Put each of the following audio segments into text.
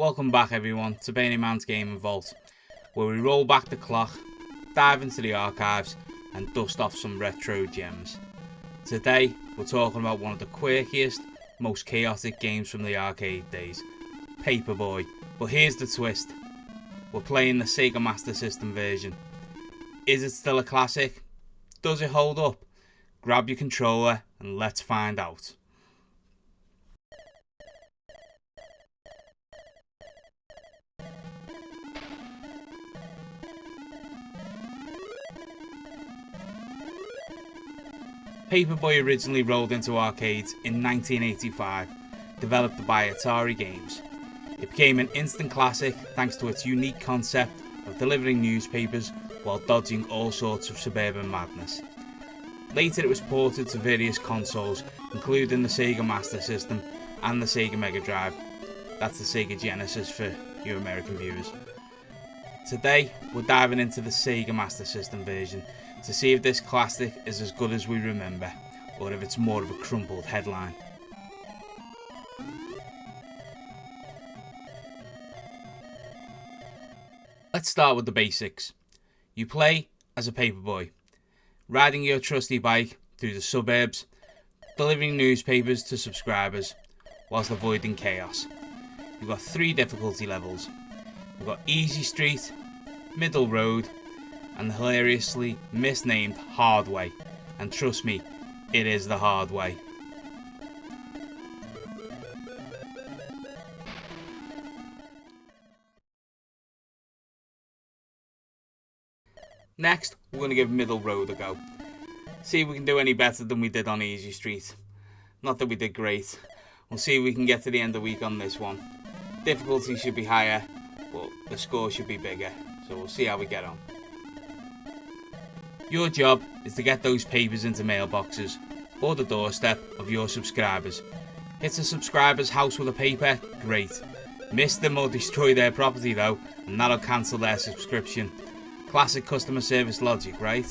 Welcome back everyone to Benny Man's Gaming Vault, where we roll back the clock, dive into the archives and dust off some retro gems. Today we're talking about one of the quirkiest, most chaotic games from the arcade days, PaperBoy. But here's the twist, we're playing the Sega Master System version. Is it still a classic? Does it hold up? Grab your controller and let's find out. PaperBoy originally rolled into arcades in 1985, developed by Atari Games. It became an instant classic thanks to its unique concept of delivering newspapers while dodging all sorts of suburban madness. Later it was ported to various consoles, including the Sega Master System and the Sega Mega Drive. That's the Sega Genesis for you American viewers. Today we're diving into the Sega Master System version to see if this classic is as good as we remember, or if it's more of a crumpled headline. Let's start with the basics. You play as a paperboy, riding your trusty bike through the suburbs, delivering newspapers to subscribers, whilst avoiding chaos. You've got 3 difficulty levels. You've got Easy Street, Middle Road, and the hilariously misnamed Hard Way. And trust me, it is the hard way. Next, we're going to give Middle Road a go. See if we can do any better than we did on Easy Street. Not that we did great. We'll see if we can get to the end of the week on this one. Difficulty should be higher, but the score should be bigger. So we'll see how we get on. Your job is to get those papers into mailboxes or the doorstep of your subscribers. Hit a subscriber's house with a paper? Great. Miss them or destroy their property though, and that'll cancel their subscription. Classic customer service logic, right?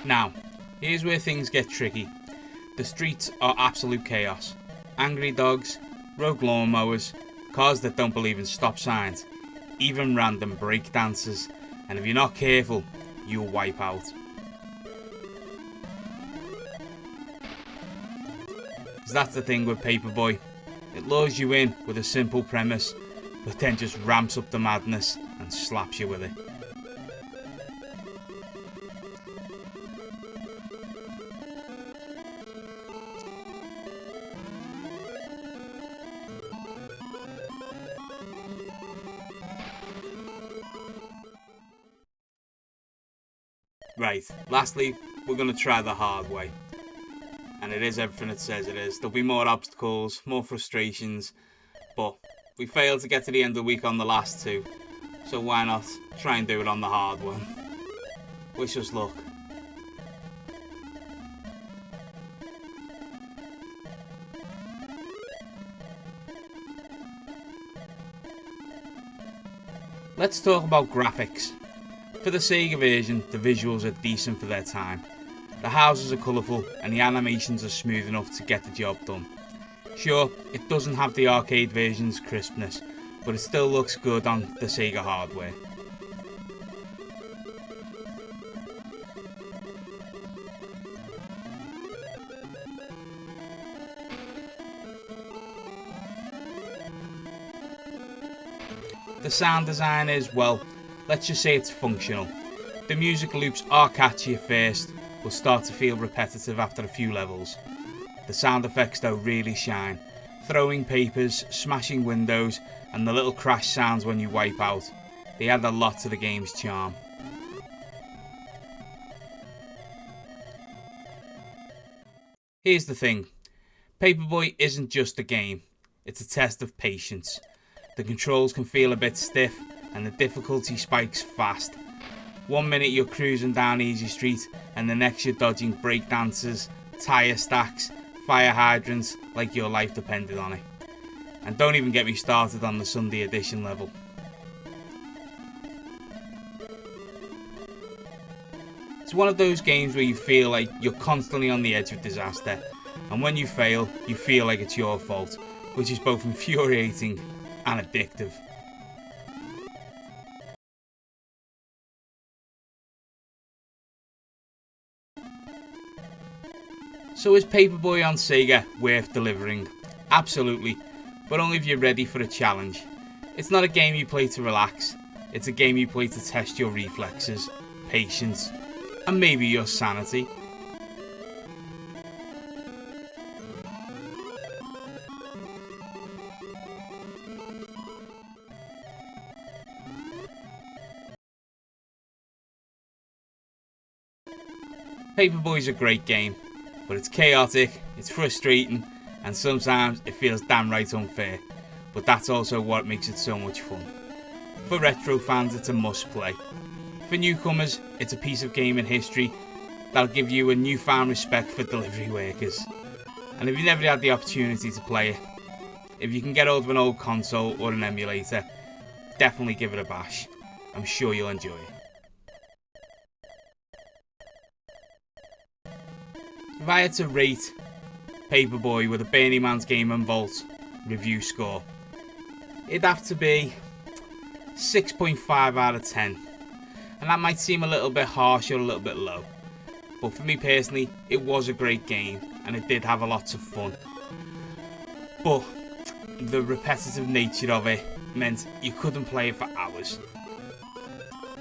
Now, here's where things get tricky. The streets are absolute chaos. Angry dogs, rogue lawnmowers, cars that don't believe in stop signs, even random break dancers, and if you're not careful, you'll wipe out. Because that's the thing with PaperBoy. It lures you in with a simple premise, but then just ramps up the madness and slaps you with it. Right, lastly, we're going to try the hard way. And it is everything it says it is. There'll be more obstacles, more frustrations, but we failed to get to the end of the week on the last 2. So why not try and do it on the hard one? Wish us luck. Let's talk about graphics. For the Sega version, the visuals are decent for their time. The houses are colourful and the animations are smooth enough to get the job done. Sure, it doesn't have the arcade version's crispness, but it still looks good on the Sega hardware. The sound design is, well, let's just say it's functional. The music loops are catchy at first, but start to feel repetitive after a few levels. The sound effects though really shine. Throwing papers, smashing windows, and the little crash sounds when you wipe out. They add a lot to the game's charm. Here's the thing. PaperBoy isn't just a game, it's a test of patience. The controls can feel a bit stiff, and the difficulty spikes fast. 1 minute you're cruising down Easy Street, and the next you're dodging breakdancers, tyre stacks, fire hydrants like your life depended on it. And don't even get me started on the Sunday edition level. It's one of those games where you feel like you're constantly on the edge of disaster, and when you fail, you feel like it's your fault, which is both infuriating and addictive. So is PaperBoy on Sega worth delivering? Absolutely, but only if you're ready for a challenge. It's not a game you play to relax, it's a game you play to test your reflexes, patience, and maybe your sanity. PaperBoy's a great game, but it's chaotic, it's frustrating, and sometimes it feels damn right unfair, but that's also what makes it so much fun. For retro fans, it's a must play. For newcomers, it's a piece of gaming history that'll give you a newfound respect for delivery workers. And if you've never had the opportunity to play it, if you can get hold of an old console or an emulator, definitely give it a bash. I'm sure you'll enjoy it. If I had to rate PaperBoy with a Bernie Man's Game and Vault review score, it'd have to be 6.5 out of 10. And that might seem a little bit harsh or a little bit low, but for me personally, it was a great game and it did have a lot of fun. But the repetitive nature of it meant you couldn't play it for hours.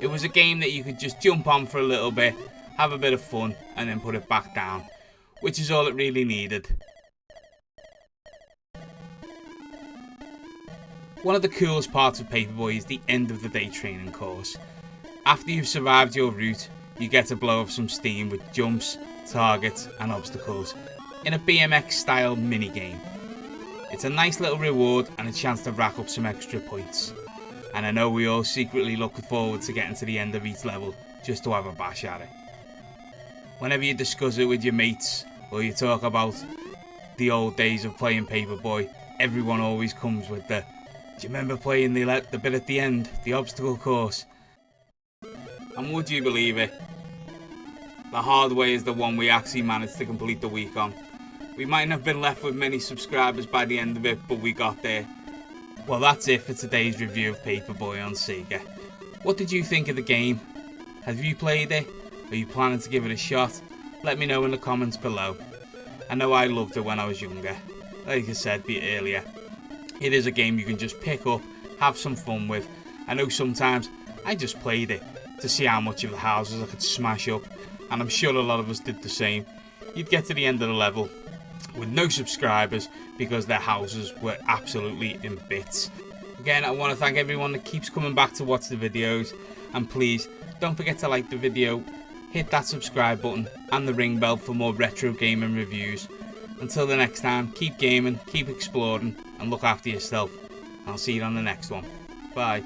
It was a game that you could just jump on for a little bit, have a bit of fun, and then put it back down, which is all it really needed. One of the coolest parts of PaperBoy is the end of the day training course. After you've survived your route, you get to blow off some steam with jumps, targets and obstacles in a BMX style mini game. It's a nice little reward and a chance to rack up some extra points. And I know we all secretly look forward to getting to the end of each level just to have a bash at it. Whenever you discuss it with your mates or you talk about the old days of playing PaperBoy, everyone always comes with the, "Do you remember playing the bit at the end, the obstacle course?" And would you believe it, the hard way is the one we actually managed to complete the week on. We mightn't have been left with many subscribers by the end of it, but we got there. Well, that's it for today's review of PaperBoy on Sega. What did you think of the game? Have you played it? Are you planning to give it a shot? Let me know in the comments below. I know I loved it when I was younger. Like I said earlier, it is a game you can just pick up, have some fun with. I know sometimes I just played it to see how much of the houses I could smash up, and I'm sure a lot of us did the same. You'd get to the end of the level with no subscribers because their houses were absolutely in bits. Again, I want to thank everyone that keeps coming back to watch the videos, and please don't forget to like the video, hit that subscribe button and the ring bell for more retro gaming reviews. Until the next time, keep gaming, keep exploring and look after yourself. I'll see you on the next one. Bye.